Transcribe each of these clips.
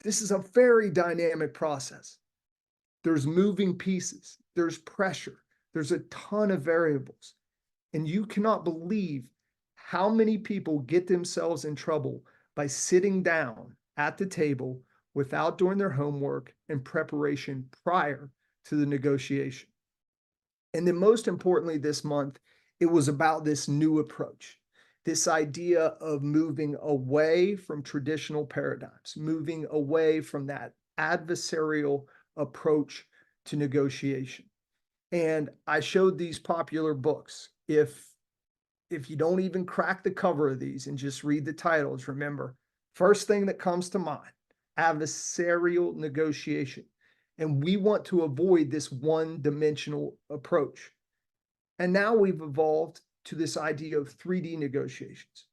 This is a very dynamic process. There's moving pieces, there's pressure, there's a ton of variables. And you cannot believe how many people get themselves in trouble by sitting down at the table without doing their homework and preparation prior to the negotiation. And then most importantly, this month, it was about this new approach, this idea of moving away from traditional paradigms, moving away from that adversarial approach to negotiation. And I showed these popular books. If you don't even crack the cover of these and just read the titles, remember, first thing that comes to mind, adversarial negotiation. And we want to avoid this one-dimensional approach. And now we've evolved to this idea of 3D negotiations.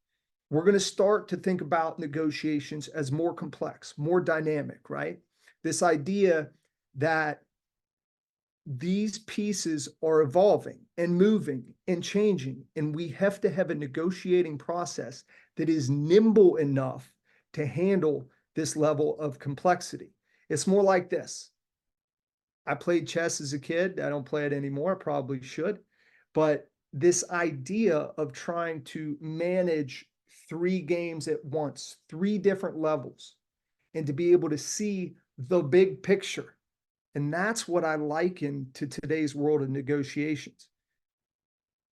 We're going to start to think about negotiations as more complex, more dynamic, right? This idea that these pieces are evolving and moving and changing, and we have to have a negotiating process that is nimble enough to handle this level of complexity. It's more like this. I played chess as a kid. I don't play it anymore. I probably should. But this idea of trying to manage 3 games at once, 3 different levels, and to be able to see the big picture. And that's what I liken to today's world of negotiations.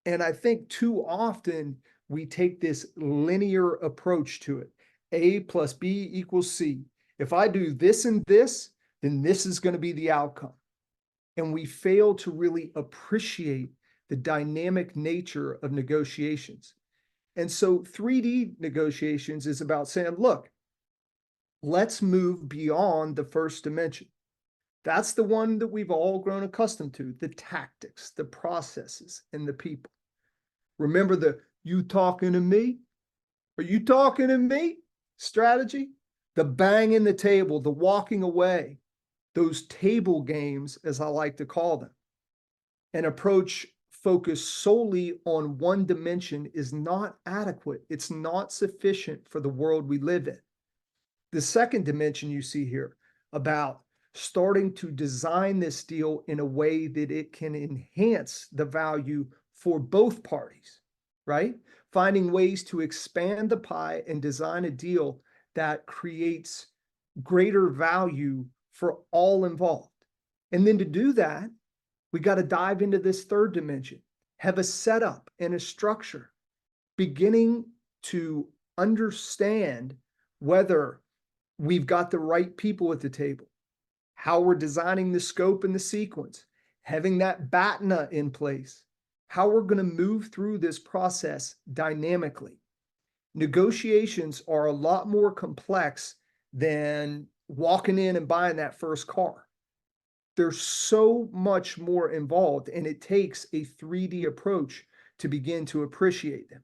And I think too often we take this linear approach to it. A plus B equals C. If I do this and this, then this is going to be the outcome. And we fail to really appreciate the dynamic nature of negotiations. And so 3D negotiations is about saying, look, let's move beyond the first dimension. That's the one that we've all grown accustomed to, the tactics, the processes, and the people. Remember the "you talking to me? Are you talking to me?" strategy? The banging the table, the walking away, those table games, as I like to call them. An approach focused solely on one dimension is not adequate. It's not sufficient for the world we live in. The second dimension you see here about starting to design this deal in a way that it can enhance the value for both parties, right? Finding ways to expand the pie and design a deal that creates greater value for all involved. And then to do that, we got to dive into this third dimension, have a setup and a structure, beginning to understand whether we've got the right people at the table, how we're designing the scope and the sequence, having that BATNA in place, how we're going to move through this process dynamically. Negotiations are a lot more complex than walking in and buying that first car. There's so much more involved, and it takes a 3D approach to begin to appreciate them.